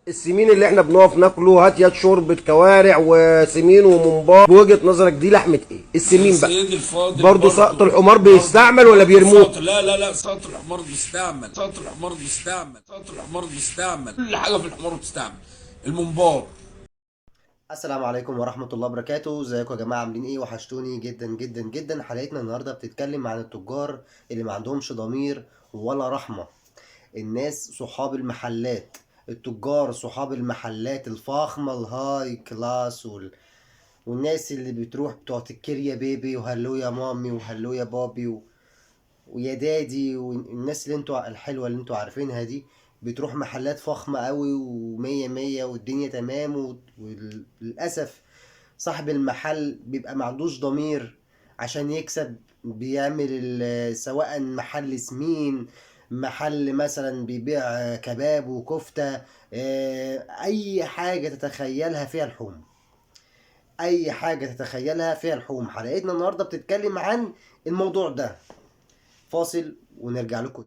السمين اللي احنا بنقف ناكله هات يد شوربه كوارع وسمين وممبار، بوجهه نظرك دي لحمه ايه؟ السمين بقى سيدي الفاضل برضه سقط الحمار بيستعمل ولا بيرموه؟ لا سقط الحمار بيستعمل، سقط الحمار بيستعمل، سقط الحمار بيستعمل، كل حاجه في الحمار بتستعمل. الممبار. السلام عليكم ورحمة الله وبركاته. ازيكم يا جماعة، عاملين ايه؟ وحشتوني جدا جدا جدا. حلقتنا النهاردة بتتكلم عن التجار اللي ما عندهمش ضمير ولا رحمة. الناس صحاب المحلات، التجار صحاب المحلات الفخمة الهاي كلاس والناس اللي بتروح بتوع تكير يا بيبي وهلو يا مامي وهلو يا بابي ويا دادي، والناس اللي انتوا الحلوة اللي انتوا عارفينها دي بتروح محلات فخمة قوي ومية مية والدنيا تمام، وللأسف صاحب المحل بيبقى معندوش ضمير عشان يكسب. بيعمل سواء محل سمين، محل مثلا بيبيع كباب وكفتة، اي حاجة تتخيلها فيها لحوم، اي حاجة تتخيلها فيها لحوم. حلقتنا النهاردة بتتكلم عن الموضوع ده. فاصل ونرجع لكم.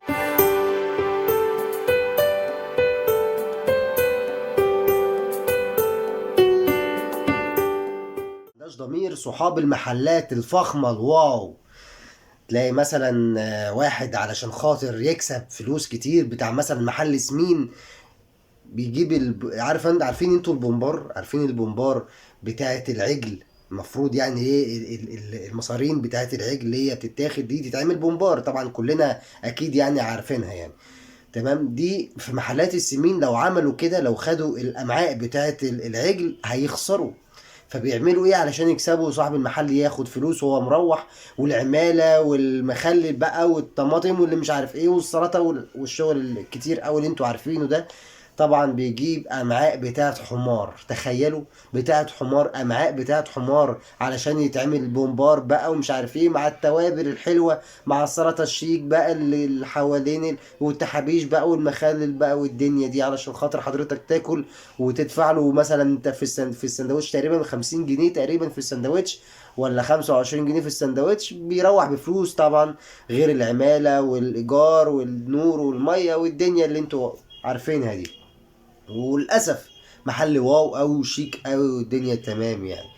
مش ضمير صحاب المحلات الفخمة الواو. تلاقي مثلا واحد علشان خاطر يكسب فلوس كتير بتاع مثلا محل سمين بيجيب عارفين انتوا البومبار، عارفين البومبار بتاعت العجل؟ المفروض يعني ايه المصارين بتاعت العجل اللي هي بتتاخد دي تتعمل بومبار، طبعا كلنا اكيد يعني عارفينها يعني. تمام. دي في محلات السمين لو عملوا كده، لو خدوا الامعاء بتاعت العجل هيخسروا. فبيعملوا ايه علشان يكسبوا؟ صاحب المحل ياخد فلوس وهو مروح، والعمالة والمخلل بقى والطماطم واللي مش عارف ايه والسلطة والشغل الكتير قوي اللي انتوا عارفينه ده. طبعا بيجيب امعاء بتاعت حمار، تخيلوا، بتاعت حمار، امعاء بتاعت حمار علشان يتعمل بومبار بقى ومش عارف ايه، مع التوابل الحلوه، مع السلطه الشيك بقى اللي حوالين والتحابيش بقى والمخلل بقى والدنيا دي، علشان خاطر حضرتك تاكل وتدفع له مثلا انت في السندوتش تقريبا 50 جنيه تقريبا في السندوتش، ولا 25 جنيه في السندوتش. بيروح بفلوس طبعا، غير العماله والايجار والنور والميه والدنيا اللي انتوا عارفينها دي. وللاسف محل واو اوي وشيك اوي والدنيا تمام يعني.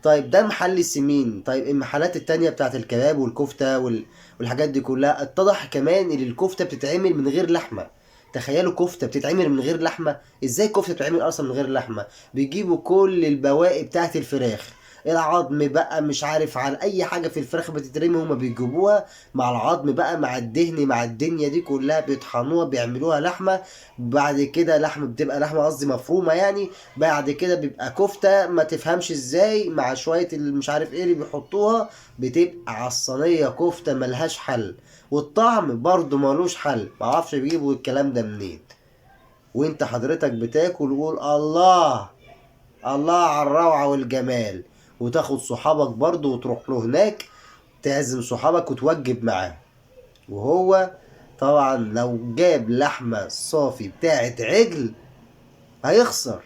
طيب ده محل السمين. طيب المحلات التانية بتاعت الكباب والكفتة والحاجات دي كلها، اتضح كمان ان الكفتة بتتعمل من غير لحمة. تخيلوا كفتة بتتعمل من غير لحمة. ازاي كفتة بتتعمل اصلا من غير لحمة؟ بيجيبوا كل البواقي بتاعت الفراخ، العظم بقى مش عارف، على اي حاجة في الفراخ بتترمي هما بيجيبوها مع العظم بقى، مع الدهن، مع الدنيا دي كلها، بيطحنوها بيعملوها لحمة. بعد كده لحمة، بتبقى لحمة قصدي مفرومة يعني. بعد كده بيبقى كفتة ما تفهمش ازاي، مع شوية مش عارف ايه اللي بيحطوها، بتبقى على الصينية كفتة ملهاش حل. والطعم برضه ملوش حل، معرفش بيجيبوا الكلام ده منين. وانت حضرتك بتاكل وقول الله الله على الروعة والجمال، وتاخد صحابك برضه وتروح له هناك، تعزم صحابك وتوجب معاه. وهو طبعا لو جاب لحمة صافي بتاعت عجل هيخسر،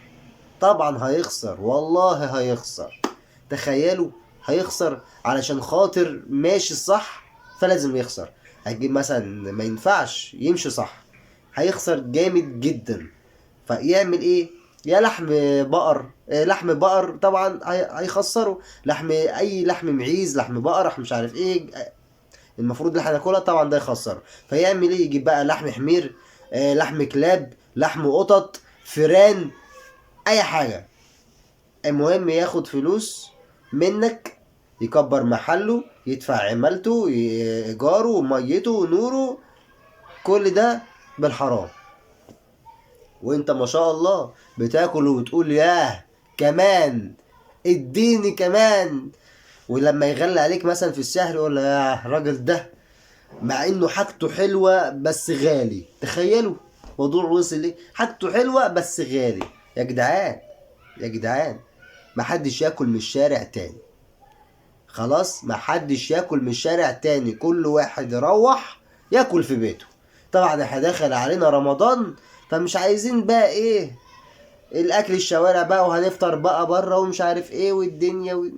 طبعا هيخسر، والله هيخسر. تخيلوا، هيخسر علشان خاطر ماشي صح فلازم يخسر. هتجيب مثلا ما ينفعش يمشي صح، هيخسر جامد جدا. فيعمل ايه؟ يا لحم بقر، لحم بقر طبعا هيخسره. لحم اي لحم معيز، لحم بقر مش عارف ايه المفروض اللي احنا ناكلها، طبعا ده يخسر. فيعمل ايه؟ يجيب بقى لحم حمير، لحم كلاب، لحم قطط، فيران، اي حاجه، المهم ياخد فلوس منك، يكبر محله، يدفع عمالته، ايجاره وميته ونوره، كل ده بالحرام. وانت ما شاء الله بتاكل وتقول ياه كمان، اديني كمان. ولما يغلي عليك مثلا في السهل يقول يا الراجل ده مع انه حاجته حلوه بس غالي. تخيلوا موضوع وصل ليه، حاجته حلوه بس غالي. يا جدعان، يا جدعان، محدش ياكل من الشارع تاني، خلاص محدش ياكل من الشارع تاني، كل واحد يروح ياكل في بيته. طبعا احنا داخل علينا رمضان، فمش عايزين بقى ايه الاكل الشوارع بقى، وهنفطر بقى بره ومش عارف ايه والدنيا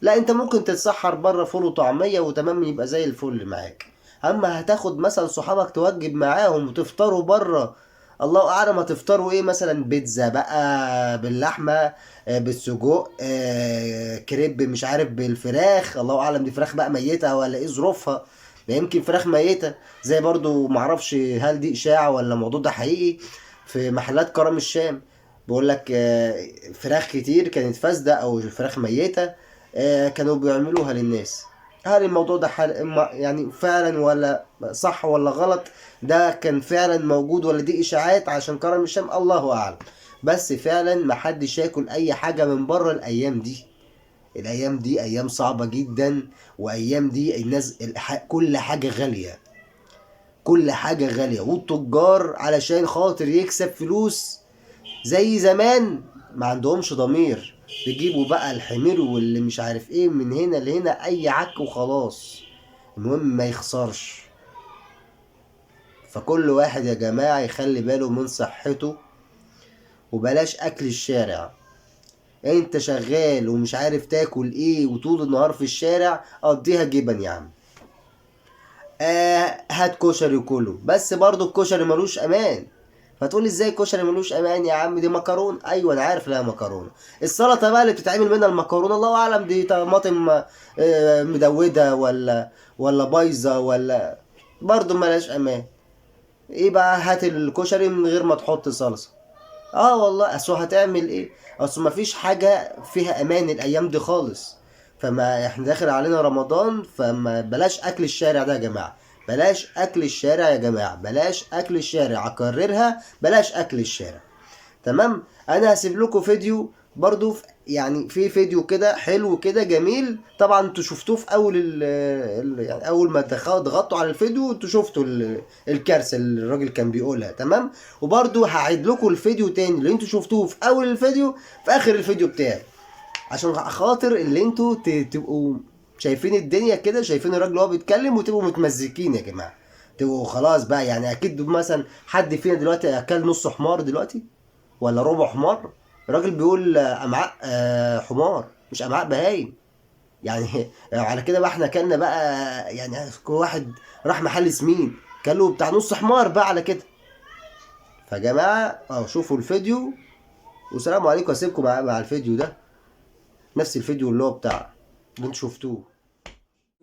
لا انت ممكن تتسحر بره فول وطعميه وتمام يبقى زي الفل معاك. اما هتاخد مثلا صحابك توجب معاهم وتفطروا بره، الله اعلم هتفطروا ايه، مثلا بيتزا بقى باللحمه، بالسجق، كريب مش عارف بالفراخ، الله اعلم دي فراخ بقى ميته ولا ايه ظروفها. ما يمكن فراخ ميته، زي برضو معرفش هل دي اشاعه ولا الموضوع ده حقيقي. في محلات كرم الشام بيقول لك فراخ كتير كانت فاسده او فراخ ميته، كانوا بيعملوها للناس. هل الموضوع ده يعني فعلا ولا صح ولا غلط؟ ده كان فعلا موجود ولا دي اشاعات عشان كرم الشام؟ الله اعلم. بس فعلا محدش ياكل اي حاجه من بره الايام دي. الايام دي ايام صعبه جدا، وايام دي الناس كل حاجه غاليه، كل حاجه غاليه، والتجار علشان خاطر يكسب فلوس زي زمان ما عندهمش ضمير، بيجيبوا بقى الحمير واللي مش عارف ايه من هنا لهنا، اي عك وخلاص، المهم ما يخسرش. فكل واحد يا جماعة يخلي باله من صحته، وبلاش اكل الشارع. انت شغال ومش عارف تاكل ايه وطول النهار في الشارع، قضيها جبن يا عم. هات كشري كله، بس برضو الكشري ملوش امان. فتقول ازاي كشري ملوش امان يا عم؟ دي مكرونه، ايوه انا عارف لها مكرونه. السلطه بقى اللي بتتعمل منها المكرونه الله اعلم دي طماطم مدوده ولا بايظه، ولا برضو ملهاش امان. ايه بقى، هات الكشري من غير ما تحط صلصه. والله اصل هتعمل ايه؟ اصل مفيش حاجه فيها امان الايام دي خالص. فما احنا داخل علينا رمضان، فما بلاش اكل الشارع ده يا جماعه. بلاش اكل الشارع يا جماعه، بلاش اكل الشارع، اكررها، بلاش اكل الشارع. تمام. انا هسيب لكم فيديو برضو يعني في فيديو كده حلو كده جميل، طبعا انتوا شفتوه في اول يعني اول ما ضغطتوا على الفيديو انتوا شفتوا الكارثه اللي الراجل كان بيقولها. تمام. وبرضو هعيد لكم الفيديو تاني اللي انتوا شفتوه في اول الفيديو في اخر الفيديو بتاعي، عشان خاطر اللي انتوا تبقوا شايفين الدنيا كده، شايفين الراجل وهو بيتكلم، وتبقوا متمزكين يا جماعه، تبقوا خلاص بقى. يعني اكيد مثلا حد فينا دلوقتي اكل نص حمار دلوقتي ولا ربع حمار. الراجل بيقول امعاء حمار مش امعاء بهايم. يعني على كده بقى احنا اكلنا بقى، يعني كل واحد راح محل سمين كله بتاع نص حمار بقى على كده. فيا جماعه شوفوا الفيديو، والسلام عليكم. اسيبكم مع الفيديو ده، نفس الفيديو اللي هو بتاع اللي انتوا شفتوه.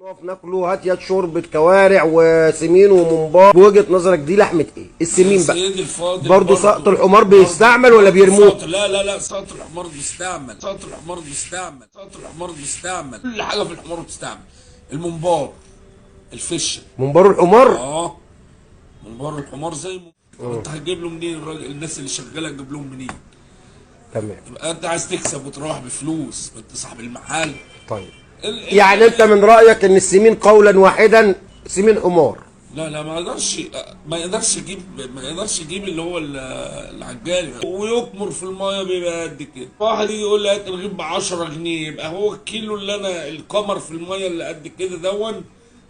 نقف ناكله، هات يا شوربة كوارع وسمين وممبار. بوجهة نظرك دي لحمة ايه؟ السمين بقى سيدي الفاضل برضه سقط الحمار بيستعمل ولا بيرموه؟ لا سقط الحمار بيستعمل، سقط الحمار بيستعمل، سقط الحمار بيستعمل، كل حاجه في الحمار بتستعمل. الممبار، الفشه، ممبار الحمار؟ ممبار الحمار زي انت هتجيب له منين الراجل؟ الناس اللي شغاله تجيب لهم منين؟ تمام. يبقى انت عايز تكسب وتروح بفلوس، انت صاحب المحل. طيب يعني انت من رأيك ان السمين قولا واحدا سمين حمار؟ لا ما يقدرش يجيب اللي هو العجالي ويكمر في المايه بيبقى قد كده. واحد يجي يقول لي هات رغيف ب 10 جنيه، يبقى هو الكيلو اللي انا القمر في المايه اللي قد كده دون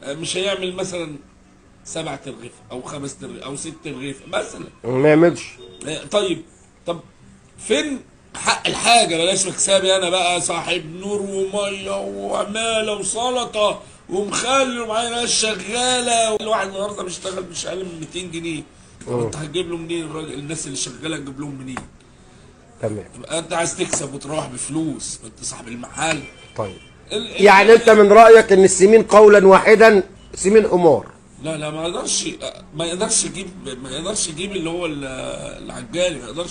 مش هيعمل مثلا 7 ترغيف او 5 ترغيف او 6 ترغيف مثلا، ما يعملش. طب فين حق الحاجه؟ بلاش مكسبي انا بقى صاحب نور وميه وعماله وسلطه ومخلي ومعايا ناس شغاله. الواحد النهارده بيشتغل مش اقل من 200 جنيه. طب انت هتجيب له منين الراجل؟ الناس اللي شغاله تجيب لهم منين؟ تمام. يبقى انت عايز تكسب وتروح بفلوس، انت صاحب المحل. طيب يعني انت من رأيك ان السمين قولا واحدا سمين حمار؟ لا ما يقدرش يجيب اللي هو العجالي، ما يقدرش.